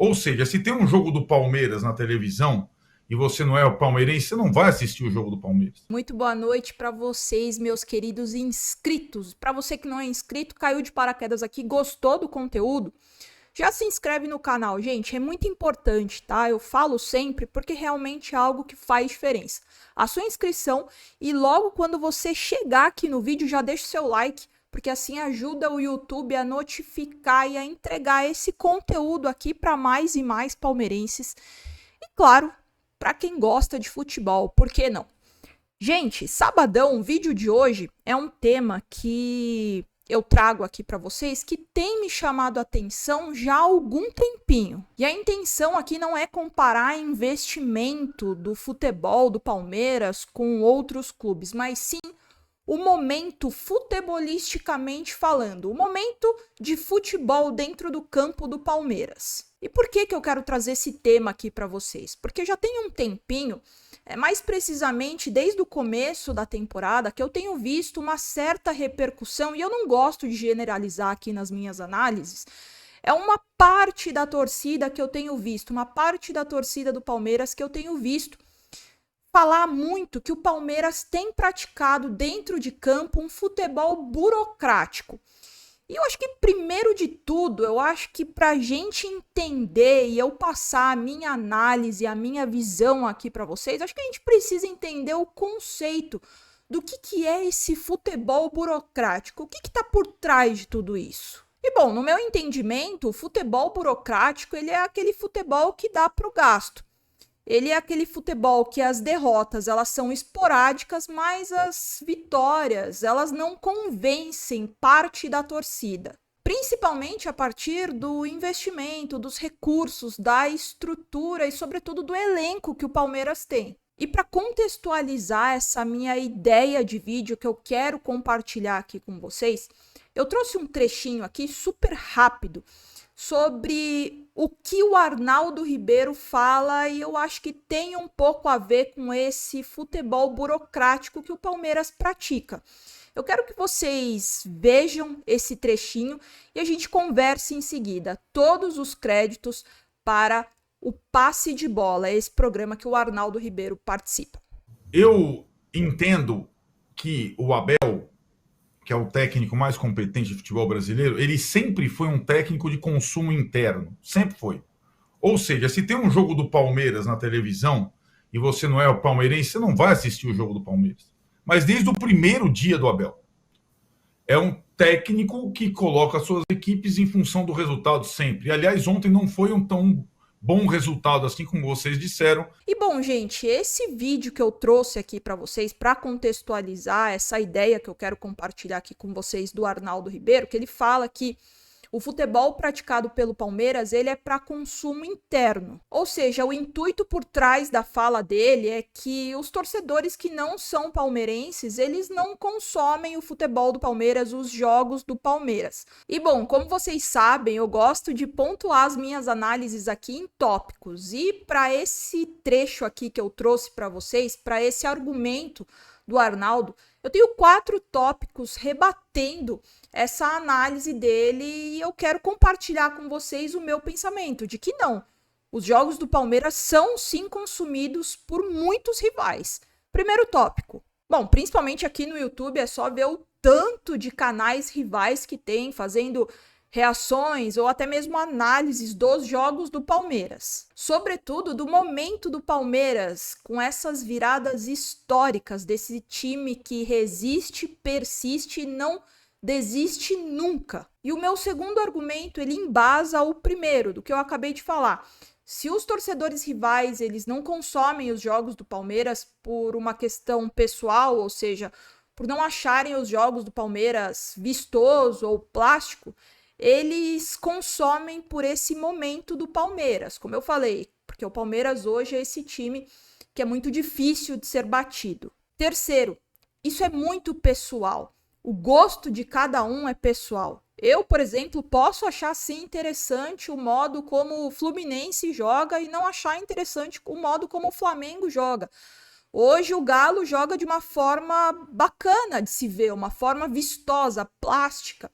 Ou seja, se tem um jogo do Palmeiras na televisão e você não é o palmeirense, você não vai assistir o jogo do Palmeiras. Muito boa noite para vocês, meus queridos inscritos. Para você que não é inscrito, caiu de paraquedas aqui, gostou do conteúdo? Já se inscreve no canal, gente, é muito importante, tá? Eu falo sempre porque realmente é algo que faz diferença. A sua inscrição e logo quando você chegar aqui no vídeo, já deixa o seu like, porque assim ajuda o YouTube a notificar e a entregar esse conteúdo aqui para mais e mais palmeirenses. E claro, para quem gosta de futebol, por que não? Gente, sabadão, o vídeo de hoje é um tema que eu trago aqui para vocês que tem me chamado a atenção já há algum tempinho. E a intenção aqui não é comparar investimento do futebol do Palmeiras com outros clubes, mas sim o momento futebolisticamente falando, o momento de futebol dentro do campo do Palmeiras. E por que eu quero trazer esse tema aqui para vocês? Porque já tem um tempinho, mais precisamente desde o começo da temporada, que eu tenho visto uma certa repercussão, e eu não gosto de generalizar aqui nas minhas análises, é uma parte da torcida que eu tenho visto, uma parte da torcida do Palmeiras que eu tenho visto falar muito que o Palmeiras tem praticado dentro de campo um futebol burocrático. E eu acho que, primeiro de tudo, eu acho que para a gente entender e eu passar a minha análise, a minha visão aqui para vocês, acho que a gente precisa entender o conceito do que é esse futebol burocrático. O que está por trás de tudo isso? E, bom, no meu entendimento, o futebol burocrático ele é aquele futebol que dá para o gasto. Ele é aquele futebol que as derrotas elas são esporádicas, mas as vitórias elas não convencem parte da torcida. Principalmente a partir do investimento, dos recursos, da estrutura e, sobretudo, do elenco que o Palmeiras tem. E para contextualizar essa minha ideia de vídeo que eu quero compartilhar aqui com vocês, eu trouxe um trechinho aqui super rápido sobre o que o Arnaldo Ribeiro fala e eu acho que tem um pouco a ver com esse futebol burocrático que o Palmeiras pratica. Eu quero que vocês vejam esse trechinho e a gente converse em seguida. Todos os créditos para o Passe de Bola, esse programa que o Arnaldo Ribeiro participa. Eu entendo que o Abel, que é o técnico mais competente de futebol brasileiro, ele sempre foi um técnico de consumo interno. Sempre foi. Ou seja, se tem um jogo do Palmeiras na televisão e você não é o palmeirense, você não vai assistir o jogo do Palmeiras. Mas desde o primeiro dia do Abel. É um técnico que coloca as suas equipes em função do resultado sempre. E, aliás, ontem não foi um tão bom resultado assim como vocês disseram. E bom, gente, esse vídeo que eu trouxe aqui para vocês, para contextualizar essa ideia que eu quero compartilhar aqui com vocês do Arnaldo Ribeiro, que ele fala que o futebol praticado pelo Palmeiras, ele é para consumo interno. Ou seja, o intuito por trás da fala dele é que os torcedores que não são palmeirenses, eles não consomem o futebol do Palmeiras, os jogos do Palmeiras. E bom, como vocês sabem, eu gosto de pontuar as minhas análises aqui em tópicos. E para esse trecho aqui que eu trouxe para vocês, para esse argumento do Arnaldo, eu tenho 4 tópicos rebatendo essa análise dele e eu quero compartilhar com vocês o meu pensamento de que não, os jogos do Palmeiras são sim consumidos por muitos rivais. Primeiro tópico. Bom, principalmente aqui no YouTube é só ver o tanto de canais rivais que tem fazendo reações ou até mesmo análises dos jogos do Palmeiras. Sobretudo do momento do Palmeiras, com essas viradas históricas desse time que resiste, persiste e não desiste nunca. E o meu segundo argumento, ele embasa o primeiro, do que eu acabei de falar. Se os torcedores rivais, eles não consomem os jogos do Palmeiras por uma questão pessoal, ou seja, por não acharem os jogos do Palmeiras vistoso ou plástico, eles consomem por esse momento do Palmeiras, como eu falei, porque o Palmeiras hoje é esse time que é muito difícil de ser batido. Terceiro, isso é muito pessoal. O gosto de cada um é pessoal. Eu, por exemplo, posso achar sim interessante o modo como o Fluminense joga e não achar interessante o modo como o Flamengo joga. Hoje o Galo joga de uma forma bacana de se ver, uma forma vistosa, plástica,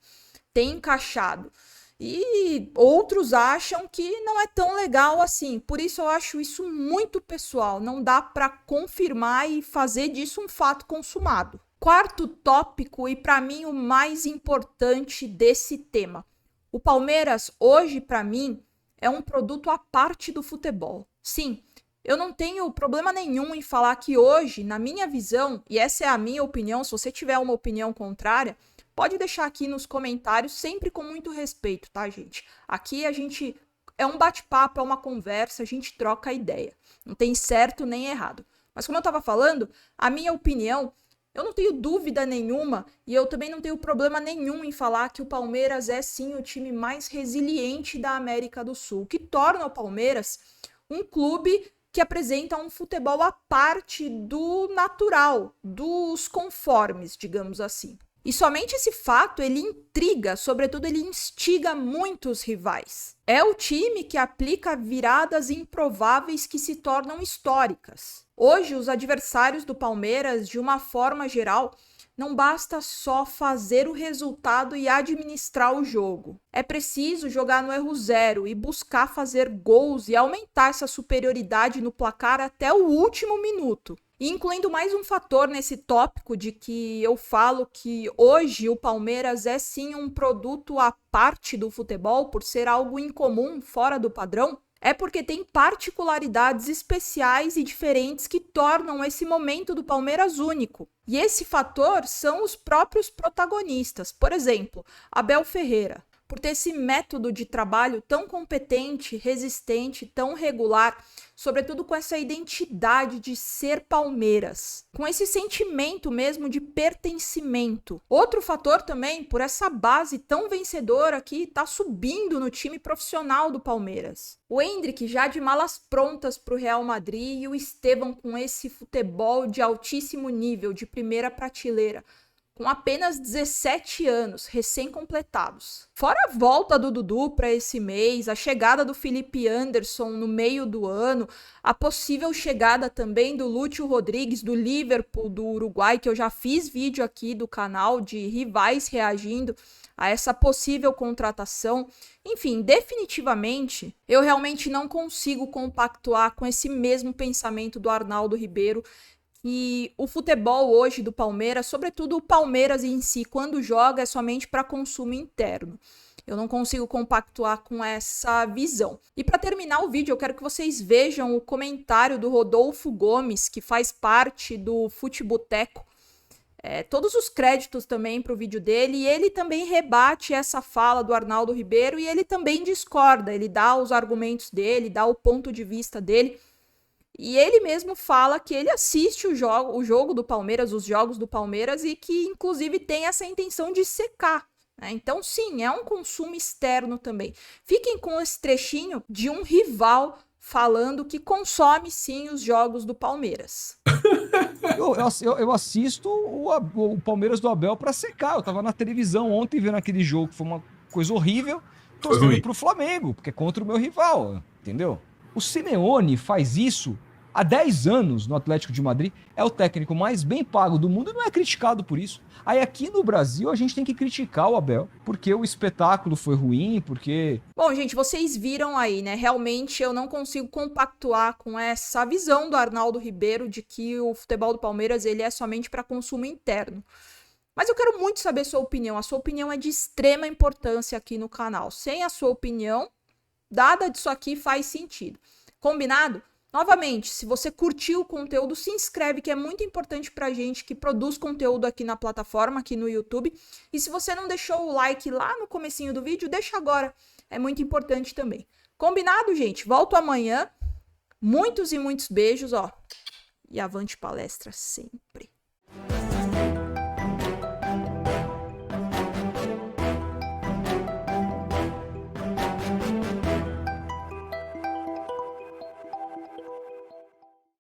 tem encaixado. E outros acham que não é tão legal assim. Por isso eu acho isso muito pessoal. Não dá para confirmar e fazer disso um fato consumado. Quarto tópico, e para mim o mais importante desse tema. O Palmeiras, hoje, para mim, é um produto à parte do futebol. Sim, eu não tenho problema nenhum em falar que hoje, na minha visão, e essa é a minha opinião, se você tiver uma opinião contrária, pode deixar aqui nos comentários, sempre com muito respeito, tá, gente? Aqui a gente é um bate-papo, é uma conversa, a gente troca ideia. Não tem certo nem errado. Mas como eu tava falando, a minha opinião, eu não tenho dúvida nenhuma e eu também não tenho problema nenhum em falar que o Palmeiras é sim o time mais resiliente da América do Sul, que torna o Palmeiras um clube que apresenta um futebol à parte do natural, dos conformes, digamos assim. E somente esse fato, ele intriga, sobretudo ele instiga muitos rivais. É o time que aplica viradas improváveis que se tornam históricas. Hoje, os adversários do Palmeiras, de uma forma geral, não basta só fazer o resultado e administrar o jogo. É preciso jogar no erro zero e buscar fazer gols e aumentar essa superioridade no placar até o último minuto. E incluindo mais um fator nesse tópico de que eu falo que hoje o Palmeiras é sim um produto à parte do futebol por ser algo incomum, fora do padrão, é porque tem particularidades especiais e diferentes que tornam esse momento do Palmeiras único. E esse fator são os próprios protagonistas. Por exemplo, Abel Ferreira. Por ter esse método de trabalho tão competente, resistente, tão regular, sobretudo com essa identidade de ser Palmeiras, com esse sentimento mesmo de pertencimento. Outro fator também, por essa base tão vencedora que está subindo no time profissional do Palmeiras. O Endrick já de malas prontas para o Real Madrid e o Estevão com esse futebol de altíssimo nível, de primeira prateleira, com apenas 17 anos recém-completados. Fora a volta do Dudu para esse mês, a chegada do Felipe Anderson no meio do ano, a possível chegada também do Lúcio Rodrigues, do Liverpool, do Uruguai, que eu já fiz vídeo aqui do canal de rivais reagindo a essa possível contratação. Enfim, definitivamente, eu realmente não consigo compactuar com esse mesmo pensamento do Arnaldo Ribeiro, e o futebol hoje do Palmeiras, sobretudo o Palmeiras em si, quando joga, é somente para consumo interno. Eu não consigo compactuar com essa visão. E para terminar o vídeo, eu quero que vocês vejam o comentário do Rodolfo Gomes, que faz parte do Futeboteco. Todos os créditos também para o vídeo dele, e ele também rebate essa fala do Arnaldo Ribeiro, e ele também discorda, ele dá os argumentos dele, dá o ponto de vista dele. E ele mesmo fala que ele assiste o jogo do Palmeiras, os jogos do Palmeiras, e que inclusive tem essa intenção de secar, né? Então sim, é um consumo externo também. Fiquem com esse trechinho de um rival falando que consome sim os jogos do Palmeiras. Eu assisto o Palmeiras do Abel para secar. Eu tava na televisão ontem vendo aquele jogo, foi uma coisa horrível, torcendo pro Flamengo, porque é contra o meu rival, entendeu? O Simeone faz isso há 10 anos no Atlético de Madrid, é o técnico mais bem pago do mundo e não é criticado por isso. Aí aqui no Brasil a gente tem que criticar o Abel, porque o espetáculo foi ruim, porque... Bom, gente, vocês viram aí, né? Realmente eu não consigo compactuar com essa visão do Arnaldo Ribeiro de que o futebol do Palmeiras ele é somente para consumo interno. Mas eu quero muito saber a sua opinião. A sua opinião é de extrema importância aqui no canal. Sem a sua opinião, nada disso aqui faz sentido. Combinado? Novamente, se você curtiu o conteúdo, se inscreve, que é muito importante pra gente que produz conteúdo aqui na plataforma, aqui no YouTube. E se você não deixou o like lá no comecinho do vídeo, deixa agora. É muito importante também. Combinado, gente? Volto amanhã. Muitos e muitos beijos, ó. E avante palestra sempre.